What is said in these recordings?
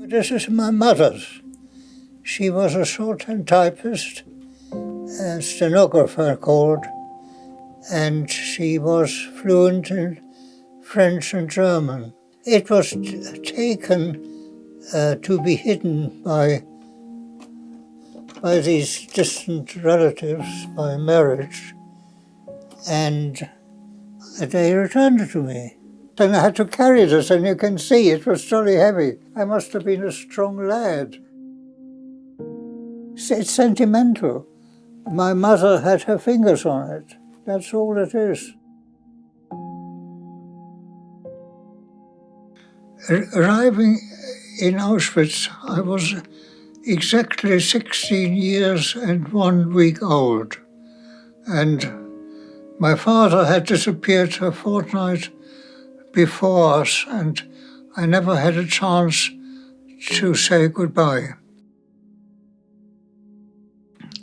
This is my mother's. She was a shorthand typist, a stenographer called, and she was fluent in French and German. It was taken to be hidden by these distant relatives by marriage, and they returned it to me. And I had to carry this, and you can see it was jolly heavy. I must have been a strong lad. It's sentimental. My mother had her fingers on it. That's all it is. Arriving in Auschwitz, I was exactly 16 years and 1 week old. And my father had disappeared a fortnight before us, and I never had a chance to say goodbye.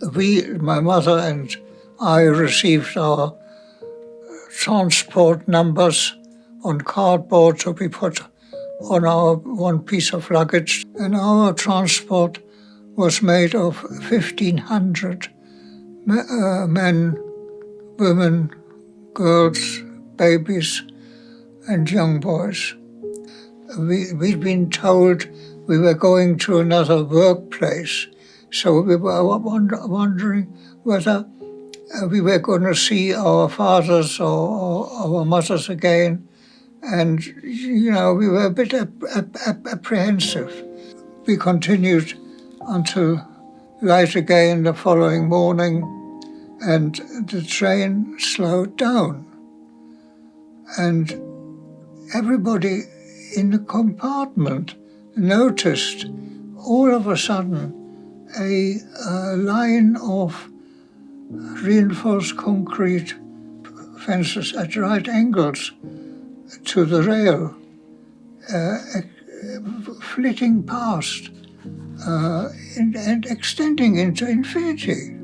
My mother and I received our transport numbers on cardboard to be put on our one piece of luggage, and our transport was made of 1,500 men, women, girls, babies, and young boys. We'd been told we were going to another workplace, so we were wondering whether we were going to see our fathers or our mothers again, and we were a bit apprehensive. We continued until light again the following morning, and the train slowed down, and everybody in the compartment noticed all of a sudden a line of reinforced concrete fences at right angles to the rail, flitting past and extending into infinity.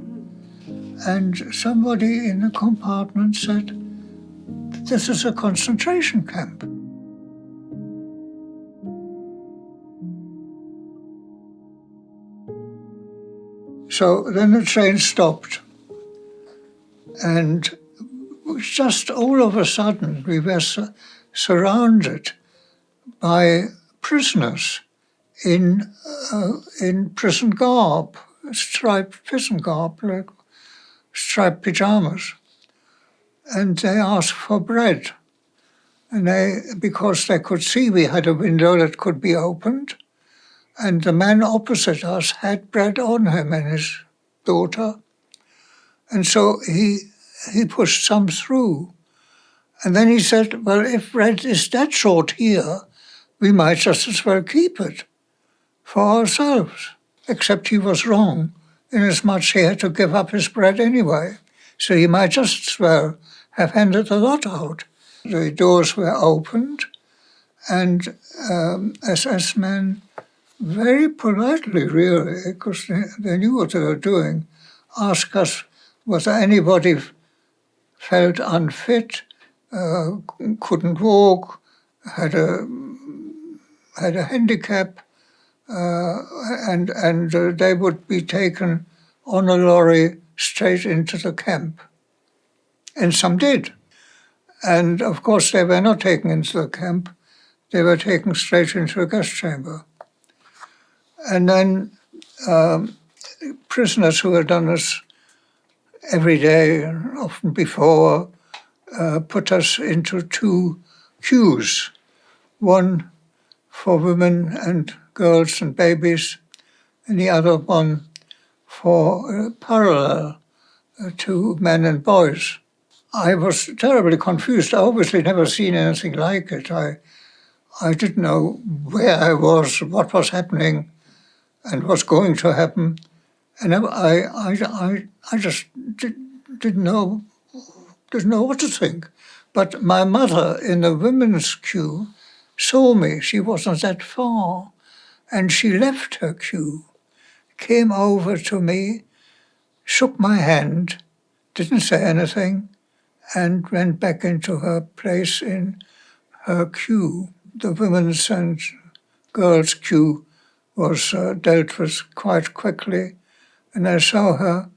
And somebody in the compartment said, "This is a concentration camp." So then the train stopped, and just all of a sudden we were surrounded by prisoners in prison garb, striped prison garb, like striped pajamas, and they asked for bread. And because they could see we had a window that could be opened, and the man opposite us had bread on him and his daughter. And so he pushed some through. And then he said, "Well, if bread is that short here, we might just as well keep it for ourselves." Except he was wrong, inasmuch he had to give up his bread anyway. So he might just as well have handed a lot out. The doors were opened, and SS men very politely, really, because they knew what they were doing, asked us whether anybody felt unfit, couldn't walk, had a handicap, and they would be taken on a lorry straight into the camp. And some did. And of course they were not taken into the camp, they were taken straight into a gas chamber. And then prisoners who had done this every day, and often before, put us into 2 queues, one for women and girls and babies, and the other one for parallel to men and boys. I was terribly confused. I obviously never seen anything like it. I didn't know where I was, what was happening, and what's going to happen, and I just didn't know what to think. But my mother in the women's queue saw me. She wasn't that far, and she left her queue, came over to me, shook my hand, didn't say anything, and went back into her place in her queue. The women's and girls' queue was dealt with quite quickly, and I saw her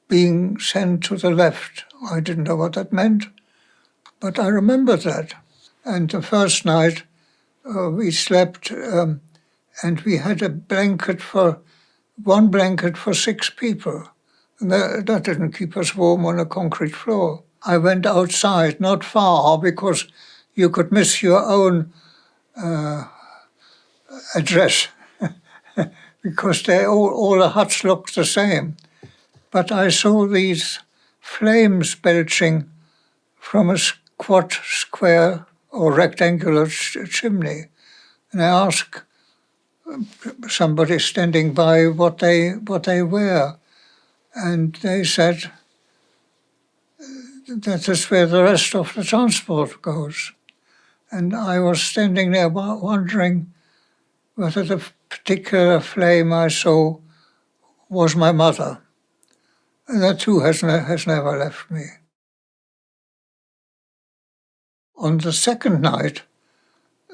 being sent to the left. I didn't know what that meant, but I remember that. And the first night we slept, and we had one blanket for 6 people. And that didn't keep us warm on a concrete floor. I went outside, not far, because you could miss your own address, because all the huts looked the same. But I saw these flames belching from a square or rectangular chimney. And I asked somebody standing by what they were. And they said, that is where the rest of the transport goes. And I was standing there wondering whether the particular flame I saw was my mother. And that too has never left me. On the second night,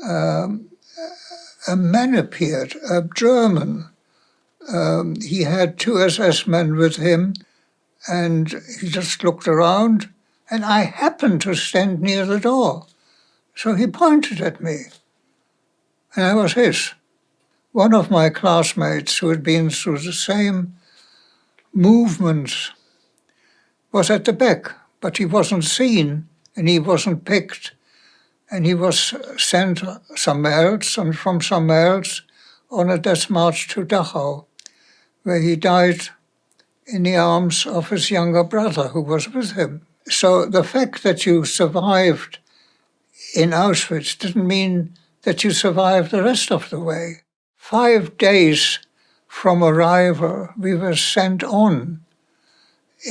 a man appeared, a German. He had 2 SS men with him, and he just looked around, and I happened to stand near the door. So he pointed at me, and I was his. One of my classmates who had been through the same movements was at the back, but he wasn't seen, and he wasn't picked, and he was sent somewhere else, and from somewhere else on a death march to Dachau, where he died in the arms of his younger brother who was with him. So the fact that you survived in Auschwitz didn't mean that you survived the rest of the way. 5 days from arrival, we were sent on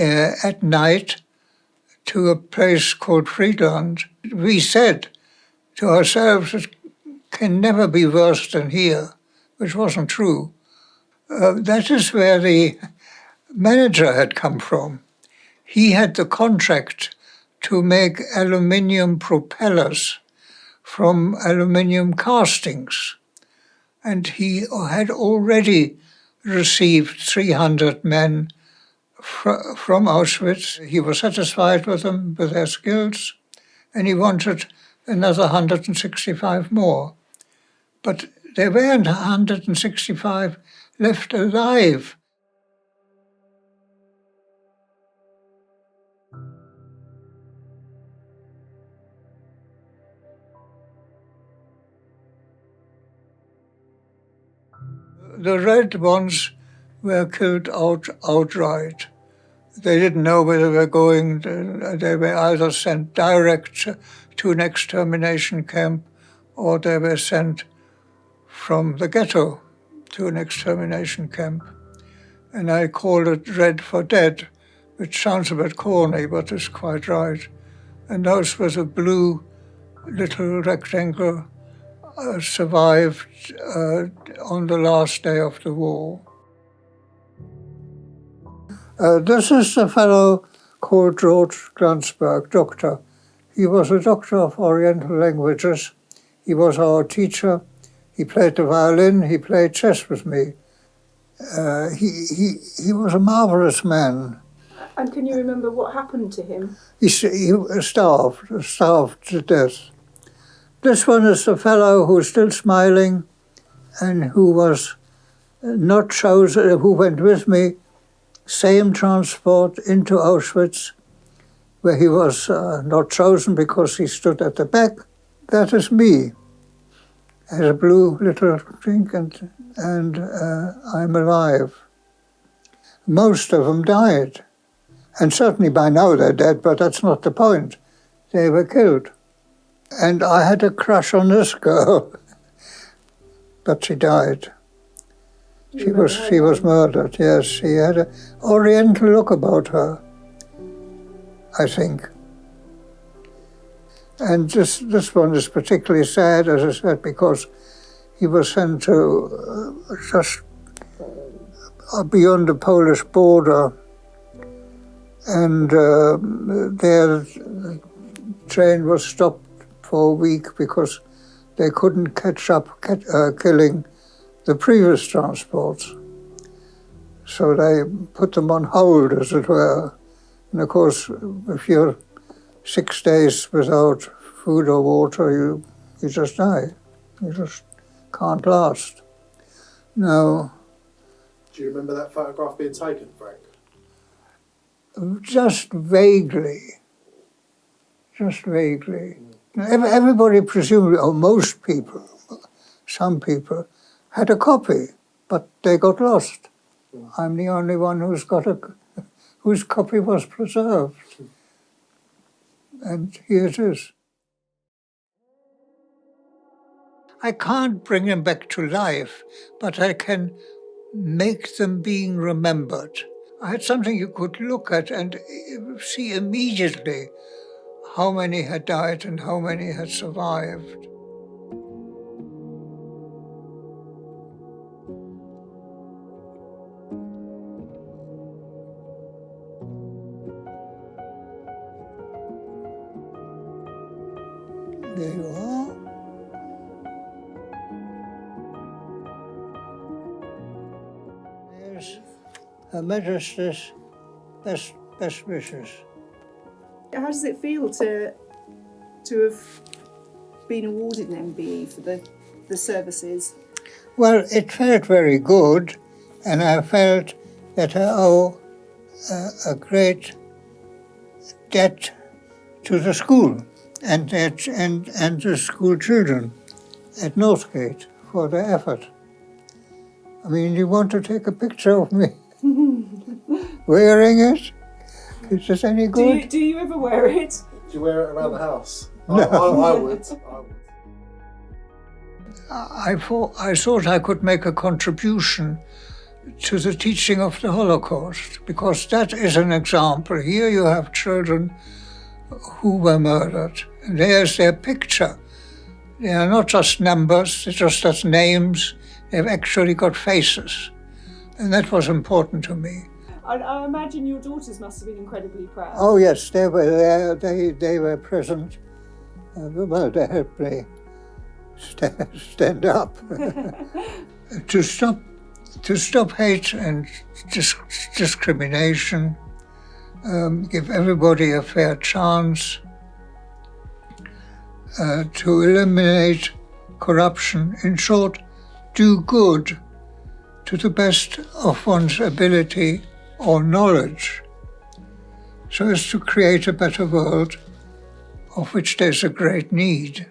at night to a place called Friedland. We said to ourselves, it can never be worse than here, which wasn't true. That is where the manager had come from. He had the contract to make aluminium propellers from aluminium castings. And he had already received 300 men from Auschwitz. He was satisfied with them, with their skills, and he wanted another 165 more. But there weren't 165 left alive. The red ones were killed outright. They didn't know where they were going. They were either sent direct to an extermination camp, or they were sent from the ghetto to an extermination camp. And I called it red for dead, which sounds a bit corny, but is quite right. And those were the blue little rectangle survived on the last day of the war. This is a fellow called George Glansberg, doctor. He was a doctor of Oriental languages. He was our teacher. He played the violin. He played chess with me. He was a marvelous man. And can you remember what happened to him? He starved to death. This one is the fellow who's still smiling and who was not chosen, who went with me, same transport into Auschwitz, where he was not chosen because he stood at the back. That is me. Has a blue little drink, and I'm alive. Most of them died. And certainly by now they're dead, but that's not the point. They were killed. And I had a crush on this girl, but she died. She was murdered, yes. She had an Oriental look about her, I think. And this one is particularly sad, as I said, because he was sent to just beyond the Polish border, and their train was stopped for a week because they couldn't catch up killing the previous transports. So they put them on hold, as it were. And of course, if you're 6 days without food or water, you just die. You just can't last. Now, do you remember that photograph being taken, Frank? Just vaguely. Just vaguely. Everybody presumably, or most people, some people, had a copy, but they got lost. I'm the only one whose copy was preserved. And here it is. I can't bring them back to life, but I can make them being remembered. I had something you could look at and see immediately how many had died and how many had survived. There you are. There's Her Majesty's best wishes. How does it feel to have been awarded an MBE for the services? Well, it felt very good, and I felt that I owe a great debt to the school and the school children at Northgate for their effort. I mean, you want to take a picture of me wearing it? Is this any good? Do you ever wear it? Do you wear it around the house? No. I would. I thought I could make a contribution to the teaching of the Holocaust, because that is an example. Here you have children who were murdered. And there's their picture. They are not just numbers, they're just as names. They've actually got faces. And that was important to me. I imagine your daughters must have been incredibly proud. Oh yes, they were there. They were present. Well, they helped me stand up. To stop hate and discrimination, give everybody a fair chance, to eliminate corruption. In short, do good to the best of one's ability or knowledge, so as to create a better world, of which there's a great need.